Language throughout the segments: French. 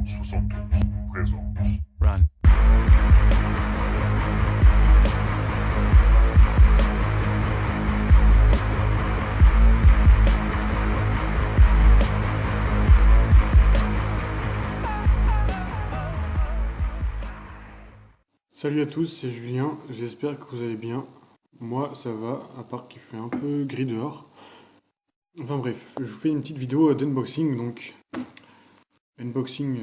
72 présente. Run. Salut à tous, c'est Julien, j'espère que vous allez bien. Moi ça va, à part qu'il fait un peu gris dehors. Enfin bref, je vous fais une petite vidéo d'unboxing, donc unboxing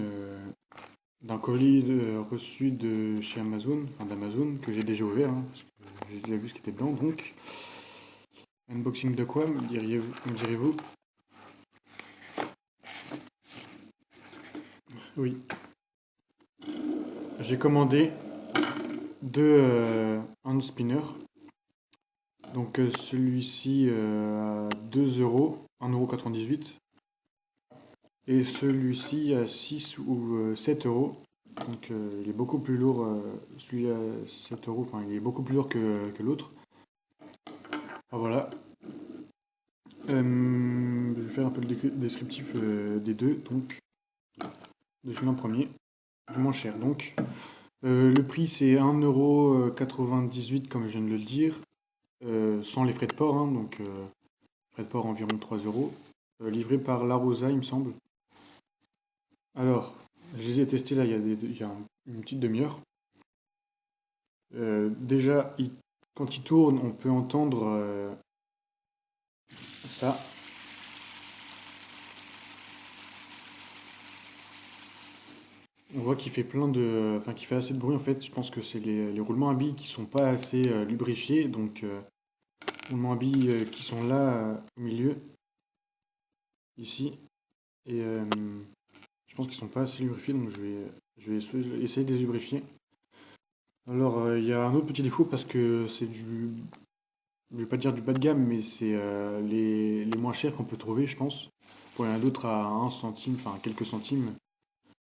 d'un colis reçu de chez Amazon, enfin d'Amazon, que j'ai déjà ouvert, hein, parce que j'ai déjà vu ce qui était dedans, donc unboxing de quoi, me direz-vous? Oui, j'ai commandé deux hand spinners. Donc celui-ci à 2 euros, 1,98 €. Et celui-ci à 6 ou 7 euros. Donc il est beaucoup plus lourd, celui à 7 euros, enfin il est beaucoup plus lourd que l'autre. Ah, voilà. Je vais faire un peu le descriptif des deux. Donc, de celui-là en premier, le moins cher. Donc, le prix c'est 1,98 € comme je viens de le dire, sans les frais de port, hein, donc frais de port environ 3 euros. Livré par La Rosa, il me semble. Alors, je les ai testés là il y a une petite demi-heure. Déjà, quand il tourne, on peut entendre ça. On voit qu'il fait enfin qu'il fait assez de bruit en fait. Je pense que c'est les roulements à billes qui sont pas assez lubrifiés, donc roulements à billes qui sont là au milieu, ici, et je pense qu'ils sont pas assez lubrifiés, donc je vais essayer de les lubrifier. Alors, il y a un autre petit défaut parce que c'est je vais pas dire du bas de gamme, mais c'est les moins chers qu'on peut trouver, je pense. Pour il y en a d'autres à 1 centime, enfin quelques centimes.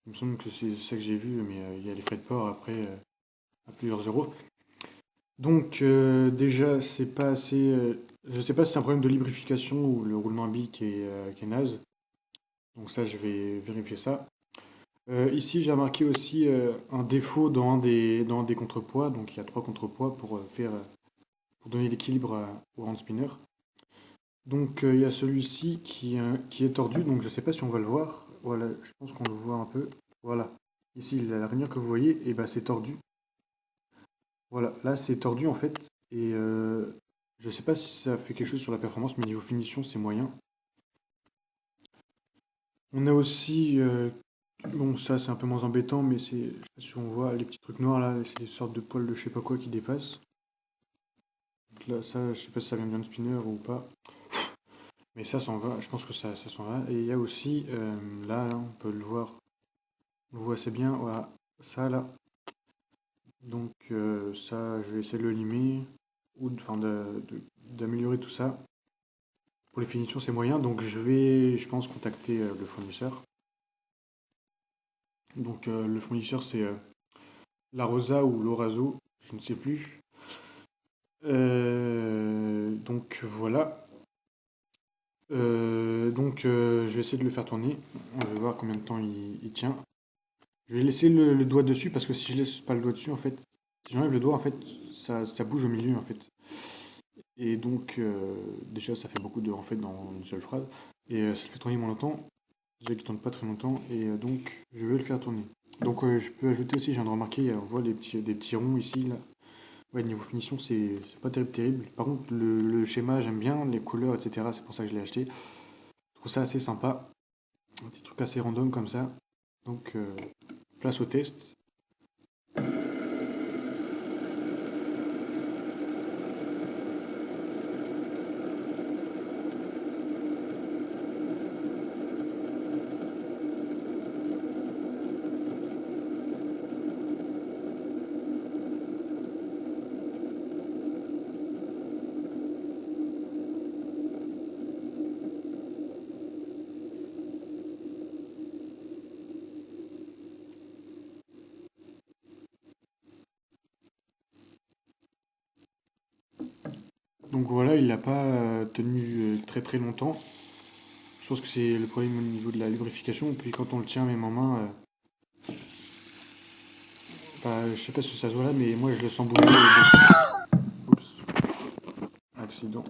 Il me semble que c'est ça que j'ai vu, mais il y a les frais de port après à plusieurs euros. Donc déjà, c'est pas assez. Je sais pas si c'est un problème de lubrification ou le roulement à billes qui est naze. Donc ça, je vais vérifier ça. Ici, j'ai remarqué aussi un défaut dans un des contrepoids. Donc il y a 3 contrepoids pour donner l'équilibre au hand spinner. Donc il y a celui-ci qui est tordu, donc je sais pas si on va le voir. Voilà, je pense qu'on le voit un peu. Voilà. Ici, la rainure que vous voyez, et ben c'est tordu. Voilà, là c'est tordu en fait. Et je sais pas si ça fait quelque chose sur la performance, mais niveau finition, c'est moyen. On a aussi, bon ça c'est un peu moins embêtant, mais c'est, je sais pas si on voit les petits trucs noirs là, c'est des sortes de poils de je sais pas quoi qui dépassent. Donc là, ça, je sais pas si ça vient d'un spinner ou pas. Mais ça s'en va, je pense que ça s'en va. Et il y a aussi, là, on peut le voir, on le voit assez bien, voilà, ça là. Donc ça, je vais essayer de le limer, ou enfin d'améliorer tout ça. Pour les finitions, c'est moyen, donc je vais, je pense, contacter le fournisseur. Donc le fournisseur, c'est La Rosa ou Lorazo, je ne sais plus. Donc voilà. Je vais essayer de le faire tourner. On va voir combien de temps il tient. Je vais laisser le doigt dessus parce que si je laisse pas le doigt dessus, en fait, si j'enlève le doigt, en fait, ça bouge au milieu, en fait. Et donc, déjà, ça fait beaucoup de en fait dans une seule phrase. Et ça le fait tourner moins longtemps. Déjà qu'il tourne pas très longtemps. Et donc, je vais le faire tourner. Donc, je peux ajouter aussi, je viens de remarquer, on voit des petits ronds ici, là. Ouais, niveau finition, c'est pas terrible, terrible. Par contre, le schéma, j'aime bien, les couleurs, etc. C'est pour ça que je l'ai acheté. Je trouve ça assez sympa. Un petit truc assez random comme ça. Donc, place au test. Donc voilà, il n'a pas tenu très très longtemps. Je pense que c'est le problème au niveau de la lubrification. Puis quand on le tient même en main, Bah, je sais pas si ça se voit là, mais moi je le sens bouger. Oups, accident.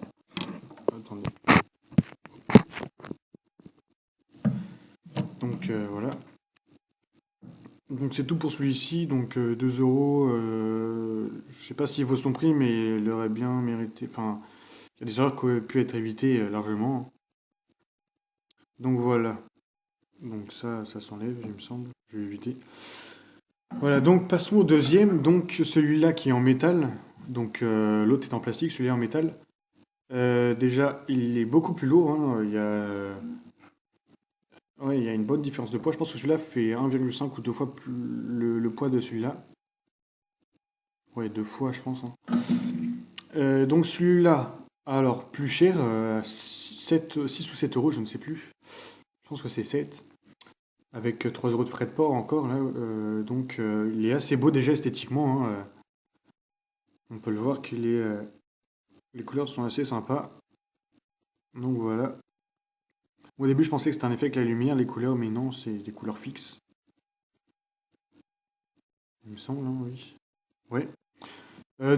Attendez. Donc voilà. Donc c'est tout pour celui-ci. Donc 2 euros. Je sais pas s'il vaut son prix, mais il aurait bien mérité. Enfin, il y a des erreurs qui auraient pu être évitées largement. Donc voilà. Donc ça s'enlève, il me semble. Je vais éviter. Voilà, donc passons au deuxième. Donc celui-là qui est en métal. Donc l'autre est en plastique, celui-là en métal. Déjà, il est beaucoup plus lourd, hein. Ouais, il y a une bonne différence de poids. Je pense que celui-là fait 1,5 ou 2 fois plus le poids de celui-là. Ouais, 2 fois, je pense, hein. Donc celui-là, alors plus cher, 6 ou 7 euros, je ne sais plus. Je pense que c'est 7. Avec 3 euros de frais de port encore, là. Donc il est assez beau déjà esthétiquement, hein. On peut le voir les couleurs sont assez sympas. Donc voilà. Au début, je pensais que c'était un effet avec la lumière, les couleurs, mais non, c'est des couleurs fixes. Il me semble, hein, oui. Ouais.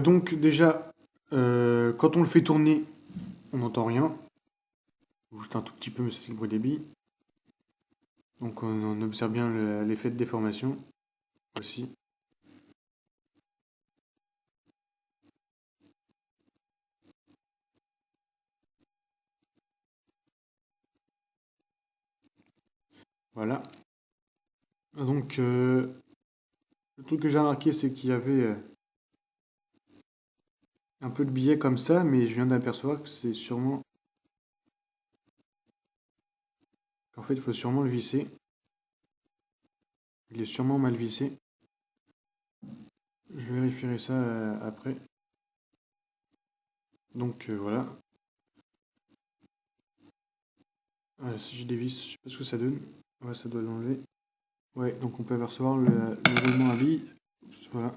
Donc déjà, quand on le fait tourner, on n'entend rien. Juste un tout petit peu, mais c'est le bruit des billes. Donc on observe bien l'effet de déformation aussi. Voilà. Donc le truc que j'ai remarqué, c'est qu'il y avait un peu de billets comme ça, mais je viens d'apercevoir que c'est sûrement... qu'en fait, il faut sûrement le visser. Il est sûrement mal vissé. Je vérifierai ça après. Donc voilà. Si je dévisse, je sais pas ce que ça donne. Ouais, ça doit l'enlever. Ouais, donc on peut apercevoir le roulement à billes. Oups, voilà,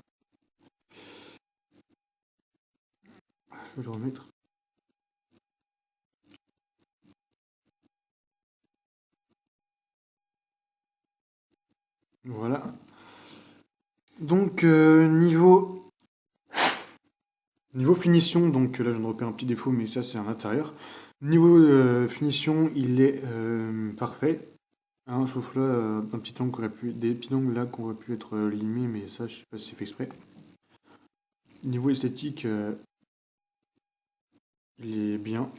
je vais le remettre. Voilà. Donc niveau finition, donc là je viens de repérer un petit défaut, mais ça c'est à l'intérieur. Niveau finition, il est parfait. Hein, sauf là, un petit angle des petits angles là qui auraient pu être limés, mais ça je sais pas si c'est fait exprès. Niveau esthétique, il est bien.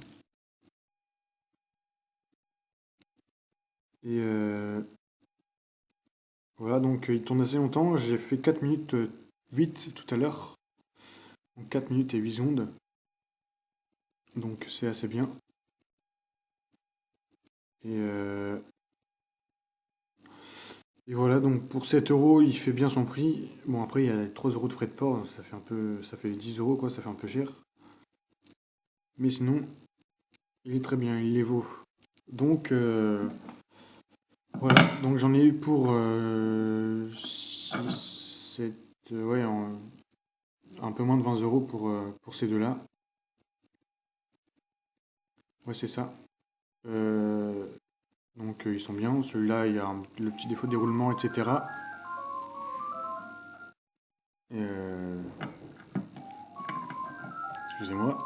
Et voilà, donc il tourne assez longtemps. J'ai fait 4 minutes 8 tout à l'heure. Donc 4 minutes et 8 secondes. Donc c'est assez bien. Et, euh, et voilà, donc pour 7 euros, il fait bien son prix. Bon, après, il y a 3 euros de frais de port, ça fait un peu, ça fait 10 euros, quoi, ça fait un peu cher. Mais sinon, il est très bien, il les vaut. Donc, voilà, donc j'en ai eu pour 6, 7, ouais, un peu moins de 20 euros pour ces deux-là. Ouais, c'est ça. Euh, donc, ils sont bien. Celui-là, il y a le petit défaut de déroulement, etc. Et, excusez-moi.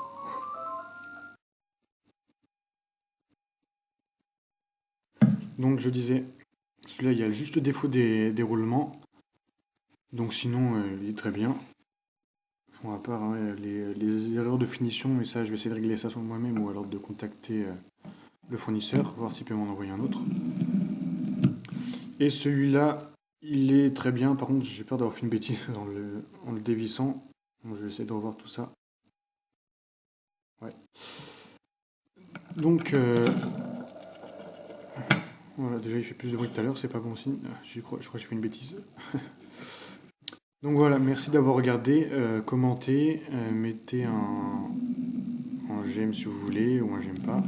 Donc, je disais, celui-là, il y a juste le défaut des roulements. Donc sinon, il est très bien. Bon, à part hein, les erreurs de finition, mais ça, je vais essayer de régler ça sur moi-même ou alors de contacter le fournisseur, voir s'il peut m'en envoyer un autre. Et celui-là, il est très bien. Par contre, j'ai peur d'avoir fait une bêtise en le dévissant. Donc, je vais essayer de revoir tout ça. Ouais. Donc, voilà, déjà, il fait plus de bruit que tout à l'heure, c'est pas bon signe. Je crois que j'ai fait une bêtise. Donc voilà, merci d'avoir regardé, commentez, mettez un j'aime si vous voulez ou un j'aime pas.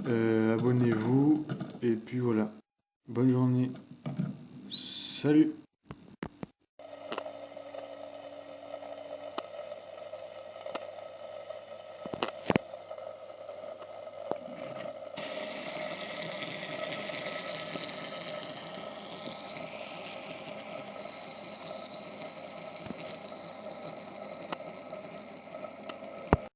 Abonnez-vous et puis voilà. Bonne journée. Salut!